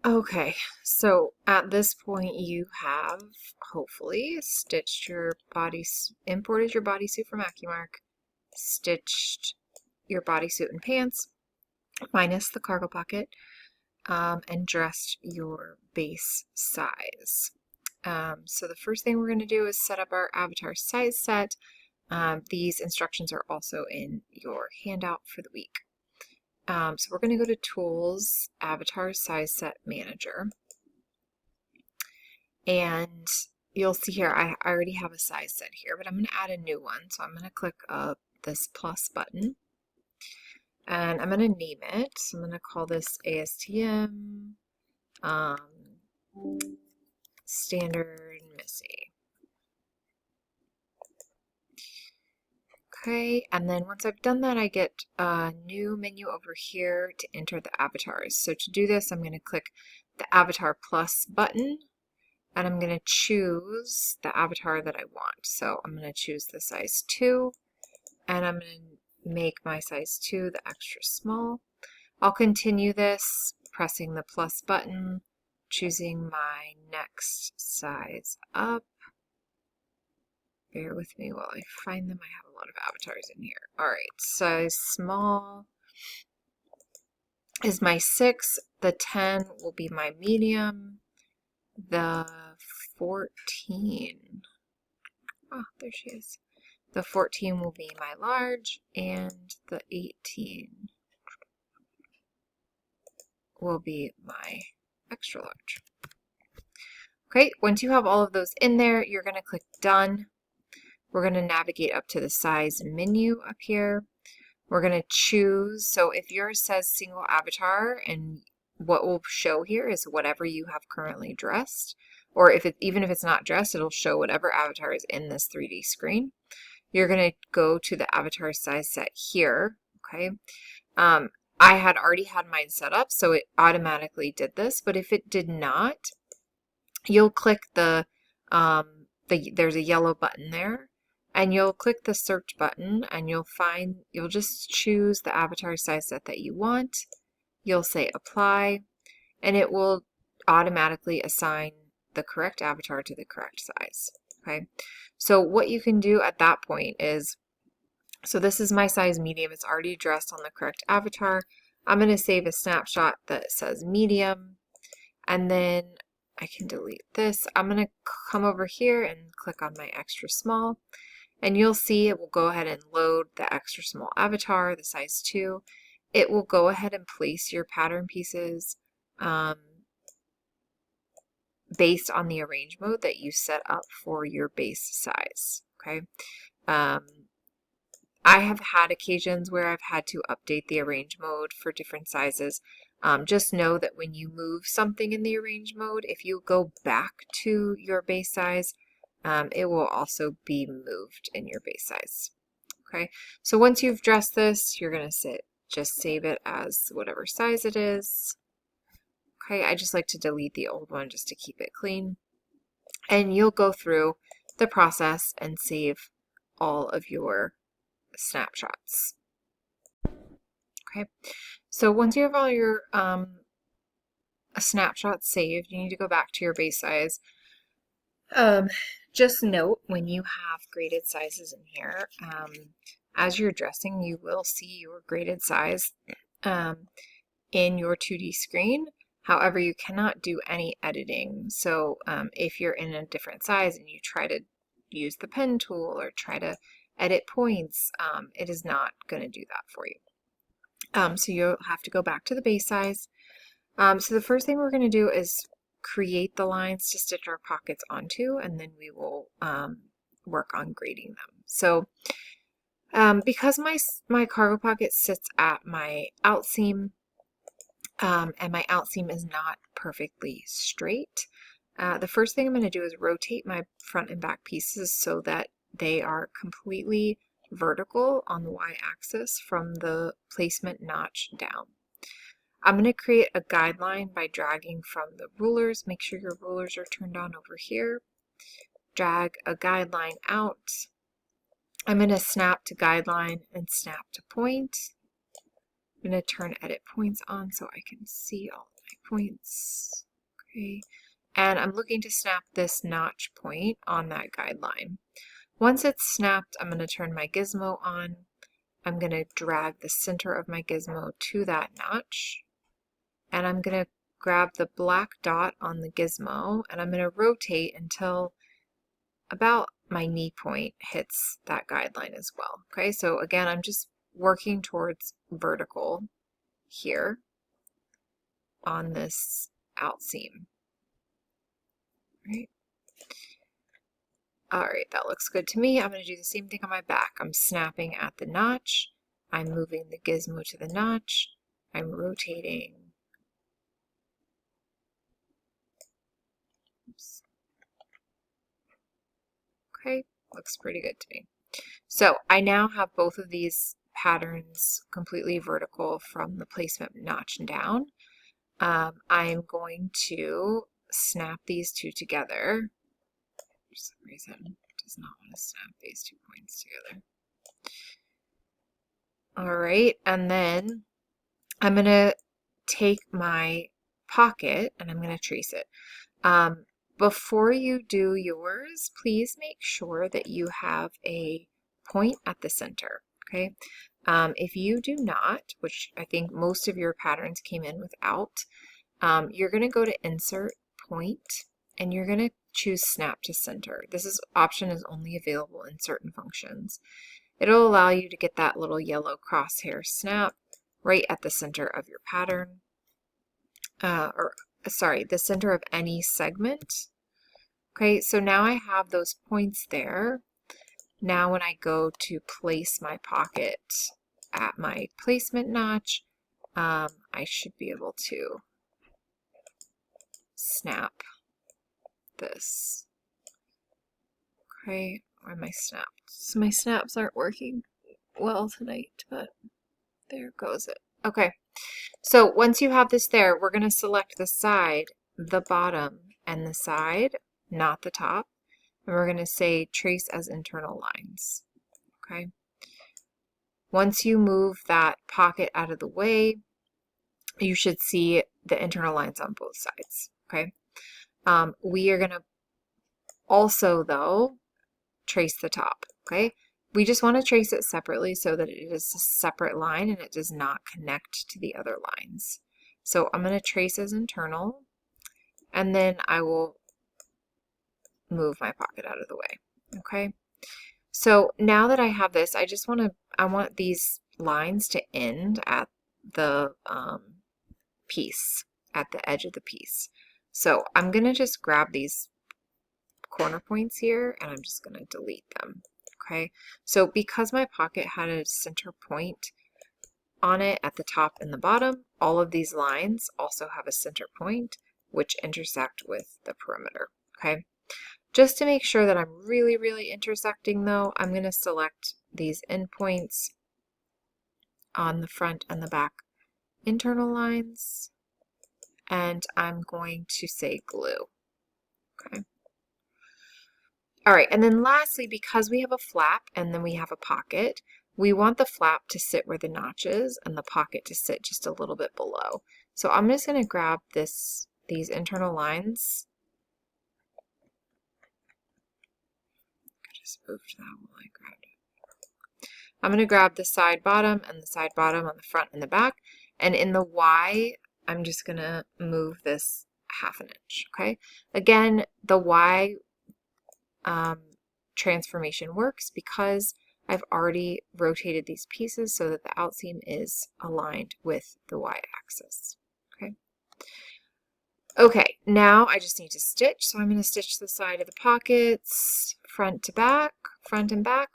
Okay, so at this point you have hopefully stitched your imported your bodysuit from AccuMark, stitched your bodysuit and pants, minus the cargo pocket, and dressed your base size. So the first thing we're going to do is set up our avatar size set. These instructions are also in your handout for the week. So we're going to go to Tools, Avatar Size Set Manager. And you'll see here, I already have a size set here, but I'm going to add a new one. So I'm going to click this plus button. And I'm going to name it. So I'm going to call this ASTM Standard Missy. Okay, and then once I've done that, I get a new menu over here to enter the avatars. So to do this, I'm going to click the Avatar Plus button, and I'm going to choose the avatar that I want. So I'm going to choose the size 2, and I'm going to make my size 2 the extra small. I'll continue this, pressing the plus button, choosing my next size up. Bear with me while I find them. I have a lot of avatars in here. Alright, size small is my 6. The 10 will be my medium. The 14. Oh, there she is. The 14 will be my large, and the 18 will be my extra large. Okay, once you have all of those in there, you're going to click Done. We're going to navigate up to the size menu up here. We're going to choose, so if yours says single avatar, and what will show here is whatever you have currently dressed, or even if it's not dressed, it'll show whatever avatar is in this 3D screen. You're going to go to the avatar size set here, okay? I had already had mine set up, so it automatically did this, but if it did not, you'll click there's a yellow button there, and you'll click the search button, and you'll just choose the avatar size set that you want. You'll say apply, and it will automatically assign the correct avatar to the correct size. Okay, so what you can do at that point is, so this is my size medium, it's already dressed on the correct avatar. I'm going to save a snapshot that says medium, and then I can delete this. I'm going to come over here and click on my extra small, and you'll see it will go ahead and load the extra small avatar, the size 2. It will go ahead and place your pattern pieces based on the arrange mode that you set up for your base size. Okay. I have had occasions where I've had to update the arrange mode for different sizes. Just know that when you move something in the arrange mode, if you go back to your base size, it will also be moved in your base size. Okay, so once you've dressed this, you're going to just save it as whatever size it is. Okay, I just like to delete the old one just to keep it clean. And you'll go through the process and save all of your snapshots. Okay, so once you have all your snapshots saved, you need to go back to your base size. Just note when you have graded sizes in here, as you're dressing, you will see your graded size in your 2D screen. However, you cannot do any editing. So if you're in a different size and you try to use the pen tool or try to edit points, it is not going to do that for you. So you'll have to go back to the base size. So the first thing we're going to do is create the lines to stitch our pockets onto, and then we will work on grading them. So because my cargo pocket sits at my outseam, and my outseam is not perfectly straight, the first thing I'm going to do is rotate my front and back pieces so that they are completely vertical on the y-axis from the placement notch down. I'm going to create a guideline by dragging from the rulers. Make sure your rulers are turned on over here. Drag a guideline out. I'm going to snap to guideline and snap to point. I'm going to turn edit points on so I can see all of points. Okay. And I'm looking to snap this notch point on that guideline. Once it's snapped, I'm going to turn my gizmo on. I'm going to drag the center of my gizmo to that notch. And I'm going to grab the black dot on the gizmo, and I'm going to rotate until about my knee point hits that guideline as well. Okay, so again, I'm just working towards vertical here on this outseam. Right. All right, that looks good to me. I'm going to do the same thing on my back. I'm snapping at the notch. I'm moving the gizmo to the notch. I'm rotating. Oops. Okay, looks pretty good to me. So I now have both of these patterns completely vertical from the placement notch down. I'm going to snap these two together. For some reason, it does not want to snap these 2 points together. All right, and then I'm going to take my pocket and I'm going to trace it. Before you do yours, please make sure that you have a point at the center, okay? If you do not, which I think most of your patterns came in without, you're going to go to Insert, Point, and you're going to choose Snap to Center. This option is only available in certain functions. It'll allow you to get that little yellow crosshair snap right at the center of your pattern, the center of any segment. Okay, so now I have those points there. Now when I go to place my pocket at my placement notch, I should be able to snap this. Okay, where are my snaps? So my snaps aren't working well tonight, but there goes it. Okay, so once you have this there, we're going to select the side, the bottom, and the side, not the top. And we're going to say trace as internal lines. Okay. Once you move that pocket out of the way, you should see the internal lines on both sides. Okay. We are going to also, though, trace the top. Okay. We just want to trace it separately so that it is a separate line and it does not connect to the other lines. So I'm going to trace as internal, and then I will move my pocket out of the way. Okay. So now that I have this, I want these lines to end at the piece, at the edge of the piece. So I'm going to just grab these corner points here and I'm just going to delete them. Okay, so because my pocket had a center point on it at the top and the bottom, all of these lines also have a center point which intersect with the perimeter. Okay, just to make sure that I'm really, really intersecting though, I'm going to select these endpoints on the front and the back internal lines, and I'm going to say glue. Okay. All right, and then lastly, because we have a flap and then we have a pocket, we want the flap to sit where the notch is and the pocket to sit just a little bit below. So I'm just going to grab these internal lines. I just moved that while I grabbed it. I'm going to grab the side bottom and the side bottom on the front and the back, and in the Y, I'm just going to move this 1/2 inch. Okay, again, the Y transformation works because I've already rotated these pieces so that the outseam is aligned with the y-axis. Okay. Okay, now I just need to stitch. So I'm going to stitch the side of the pockets, front to back, front and back.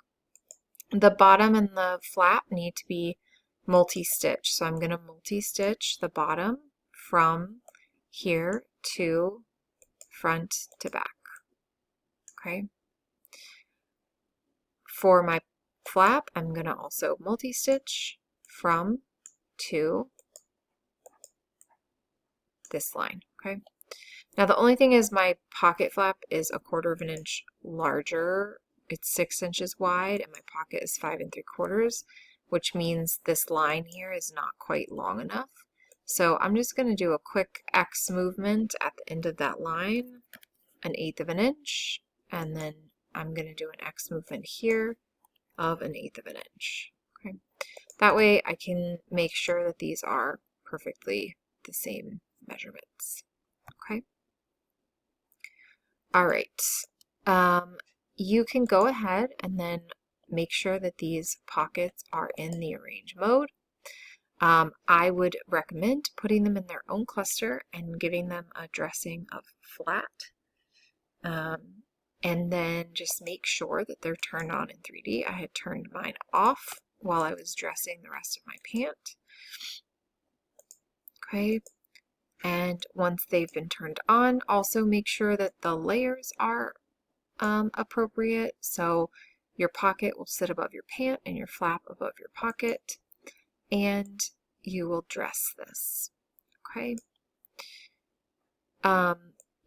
The bottom and the flap need to be multi-stitch. So I'm going to multi-stitch the bottom from here to front to back. Okay. For my flap, I'm going to also multi-stitch from to this line. Okay. Now the only thing is my pocket flap is 1/4 inch larger. It's 6 inches wide and my pocket is 5 3/4, which means this line here is not quite long enough. So I'm just going to do a quick X movement at the end of that line, 1/8 of an inch, and then I'm going to do an X movement here of 1/8 of an inch. Okay. That way I can make sure that these are perfectly the same measurements. Okay. All right. You can go ahead and then make sure that these pockets are in the arrange mode. I would recommend putting them in their own cluster and giving them a dressing of flat. And then just make sure that they're turned on in 3D. I had turned mine off while I was dressing the rest of my pant. Okay. And once they've been turned on, also make sure that the layers are appropriate. So your pocket will sit above your pant and your flap above your pocket, and you will dress this. Okay.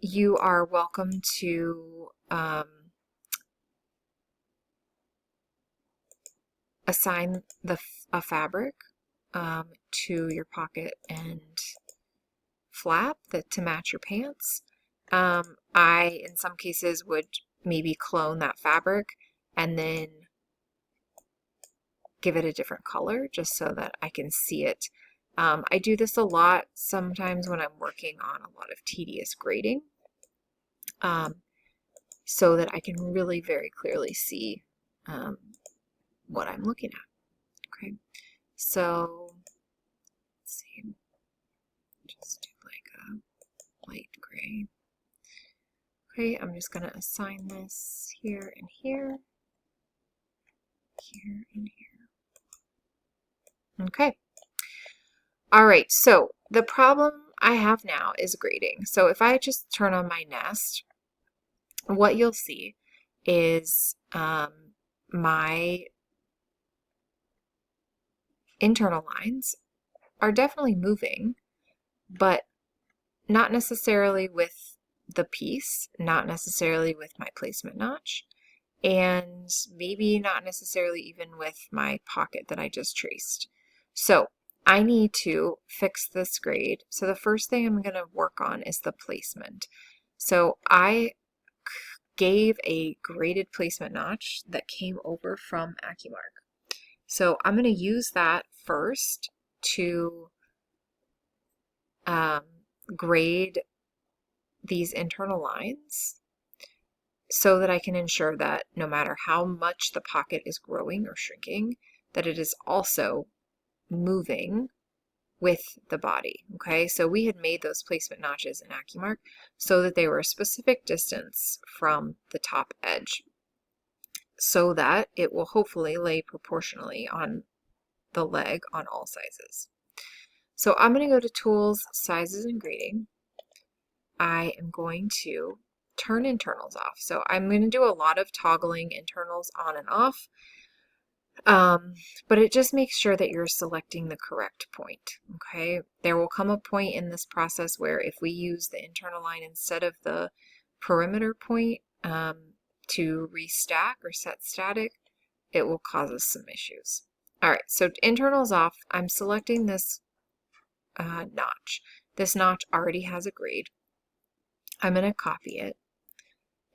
You are welcome to assign a fabric to your pocket and flap to match your pants. I, in some cases, would maybe clone that fabric and then give it a different color just so that I can see it. I do this a lot sometimes when I'm working on a lot of tedious grading, so that I can really very clearly see what I'm looking at. Okay, so let's see, just do like a light gray. Okay, I'm just going to assign this here and here, here and here. Okay. All right, so the problem I have now is grading. So if I just turn on my nest, what you'll see is my internal lines are definitely moving, but not necessarily with the piece, not necessarily with my placement notch, and maybe not necessarily even with my pocket that I just traced. So I need to fix this grade. So the first thing I'm going to work on is the placement. So I gave a graded placement notch that came over from AccuMark. So I'm going to use that first to grade these internal lines so that I can ensure that no matter how much the pocket is growing or shrinking, that it is also moving with the body. Okay, so we had made those placement notches in AccuMark so that they were a specific distance from the top edge, so that it will hopefully lay proportionally on the leg on all sizes. So I'm going to go to Tools, Sizes, and Grading. I am going to turn internals off. So I'm going to do a lot of toggling internals on and off, but it just makes sure that you're selecting the correct point. Okay, there will come a point in this process where if we use the internal line instead of the perimeter point to restack or set static, it will cause us some issues. All right, so internals off. I'm selecting this notch. This notch already has a grade. I'm going to copy it,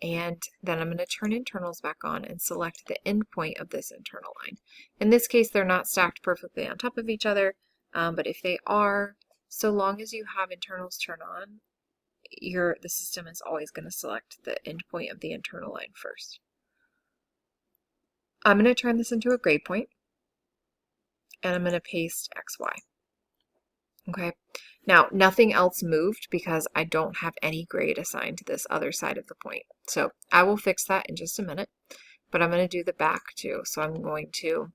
and then I'm going to turn internals back on and select the end point of this internal line. In this case, they're not stacked perfectly on top of each other, but if they are, so long as you have internals turned on, the system is always going to select the end point of the internal line first. I'm going to turn this into a grade point, and I'm going to paste XY. Okay, now nothing else moved because I don't have any grade assigned to this other side of the point. So I will fix that in just a minute, but I'm going to do the back too. So I'm going to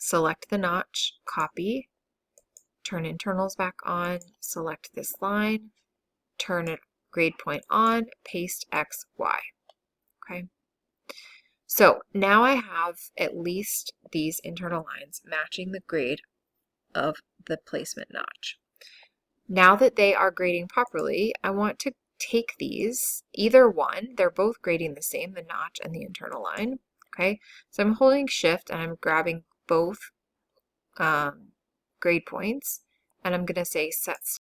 select the notch, copy, turn internals back on, select this line, turn it grade point on, paste X, Y. Okay. So now I have at least these internal lines matching the grade of the placement notch. Now that they are grading properly, I want to take these, either one, they're both grading the same, the notch and the internal line. Okay, so I'm holding shift and I'm grabbing both grade points, and I'm going to say set